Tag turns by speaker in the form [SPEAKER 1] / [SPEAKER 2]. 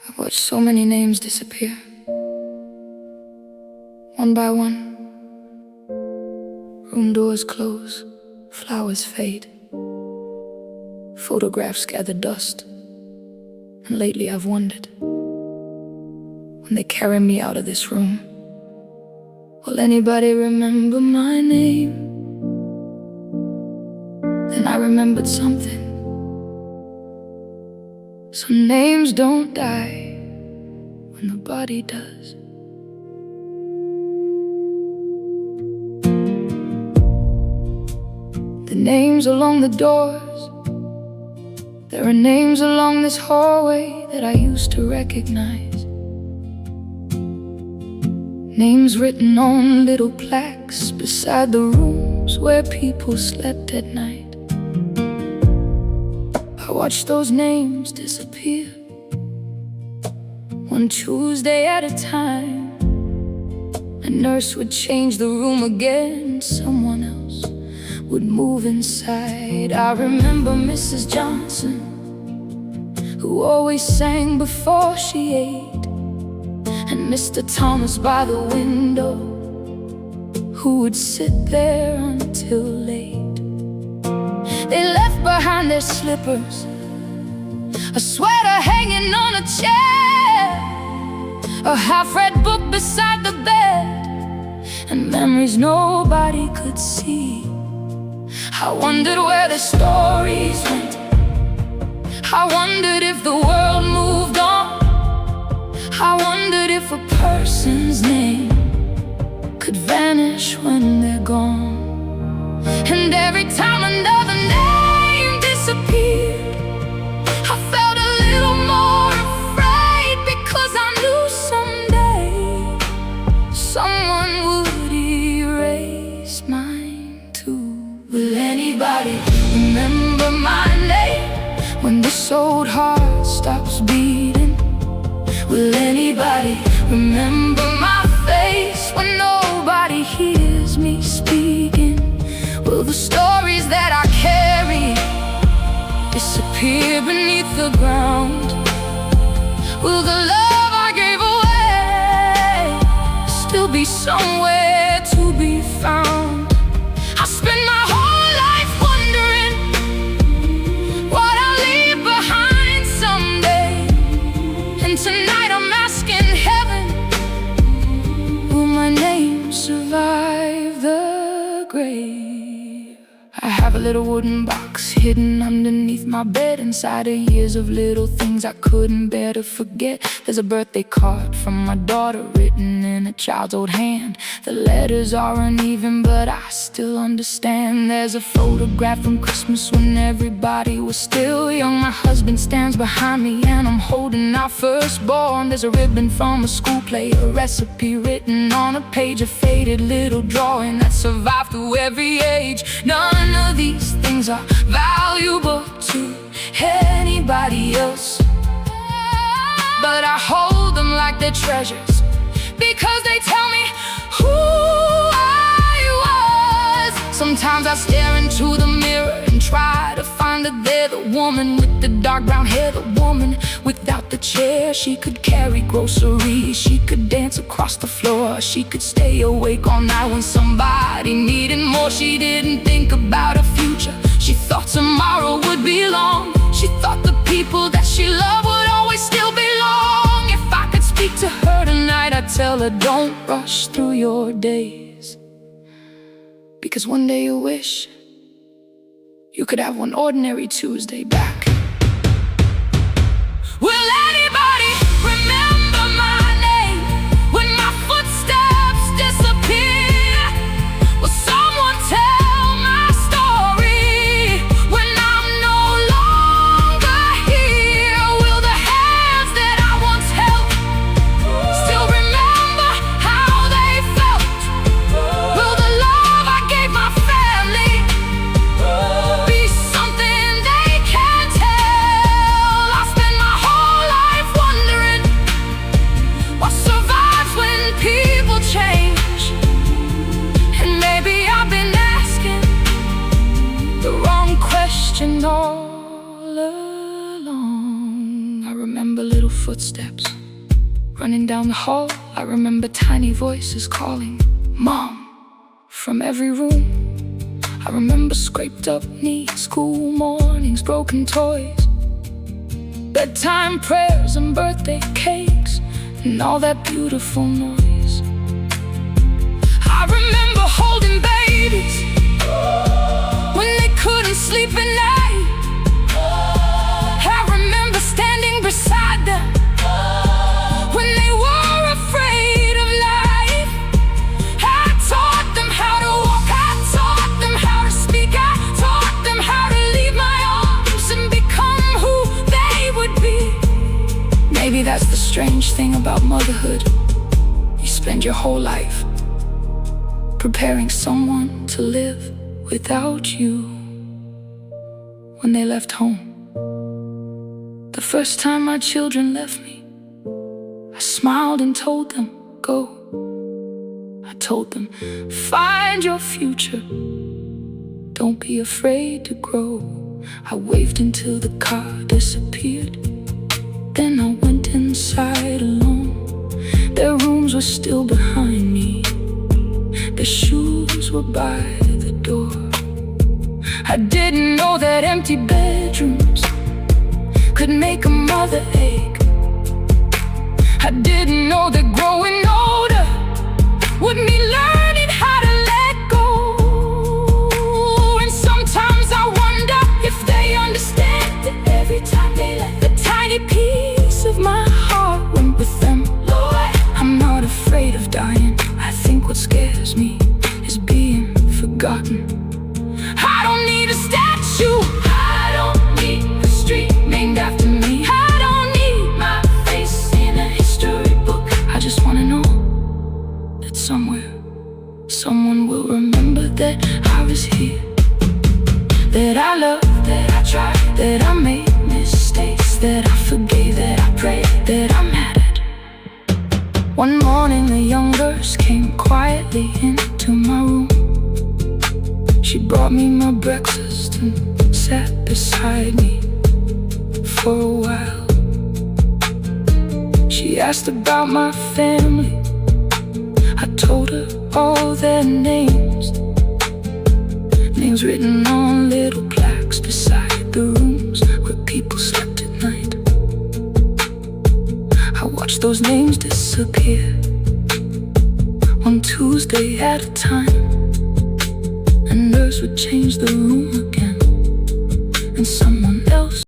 [SPEAKER 1] I've watched so many names disappear, one by one. Room doors close, flowers fade, photographs gather dust. And lately I've wondered, when they carry me out of this room, will anybody remember my name? Then I remembered something. Some names don't die when the body does. The names along the doors, there are names along this hallway that I used to recognize. Names written on little plaques beside the rooms where people slept at night. I watched those names disappear, one Tuesday at a time. A nurse would change the room again, someone else would move inside. I remember Mrs. Johnson, who always sang before she ate, and Mr. Thomas by the window, who would sit there until late. They left behind their slippers, a sweater hanging on a chair, a half-read book beside the bed, and memories nobody could see. I wondered where the stories went. I wondered if the world moved on. I wondered if a person's name could vanish when they're gone. And every time another name disappeared, I felt a little more afraid, because I knew someday someone would erase mine too. Will anybody remember my name when this old heart stops beating? Will anybody remember my face when nobody hears me speaking? Will the stories that I carry disappear beneath the ground? Will the love I gave away still be somewhere to be found? I spend my whole life wondering what I'll leave behind someday. And tonight I'm asking heaven, will my name survive the grave? I have a little wooden box hidden underneath my bed. Inside are years of little things I couldn't bear to forget. There's a birthday card from my daughter written in a child's old hand. The letters are uneven, but I still understand. There's a photograph from Christmas when everybody was still young. My husband stands behind me and I'm holding our firstborn. There's a ribbon from a school play, a recipe written on a page, a faded little drawing that survived through every age. None of these things are valuable to anybody else, but I hold them like they're treasures, because they tell me who I was. Sometimes I stare into the mirror and try to find her there, the woman with the dark brown hair, the woman without the chair. She could carry groceries, she could dance across the floor, she could stay awake all night when somebody needed more. She didn't think about her future, she thought tomorrow would be long. She thought the people that she loved would always still belong. If I could speak to her tonight, I'd tell her, don't rush through your days, because one day you'll wish you could have one ordinary Tuesday back. Will anybody remember my name when my footsteps disappear? Will someone tell my story when I'm no longer here? Will the hands that I once held still remember how they felt? Will the love I gave my family be something they can't tell? I spend my whole life wondering remember little footsteps running down the hall. I remember tiny voices calling Mom from every room. I remember scraped up knees, school mornings, broken toys, bedtime prayers and birthday cakes, and all that beautiful noise. I remember holding babies when they couldn't sleep at night. I remember standing beside them when they were afraid of life. I taught them how to walk, I taught them how to speak, I taught them how to leave my arms and become who they would be. Maybe that's the strange thing about motherhood. You spend your whole life preparing someone to live without you. When they left home, the first time my children left me, I smiled and told them, go. I told them, find your future, don't be afraid to grow. I waved until the car disappeared. Then I went inside alone. Their rooms were still behind me, their shoes were by the door. I didn't know that empty bedrooms could make a mother ache. I didn't know that growing older would mean learning how to let go. And sometimes I wonder if they understand that every time they let the tiny piece of my heart went with them. Lord, I'm not afraid of dying. I think what scares me is being forgotten. I don't need a statue, I don't need a street named after me, I don't need my face in a history book. I just wanna know that somewhere someone will remember that I was here, that I loved, that I tried, that I made mistakes, that I forgave, that I prayed, that I mattered. One morning a young nurse came quietly into my room. She brought me my breakfast and sat beside me for a while. She asked about my family. I told her all their names, names written on little plaques beside the rooms where people slept at night. I watched those names disappear, one Tuesday at a time. A nurse would change the room again, and someone else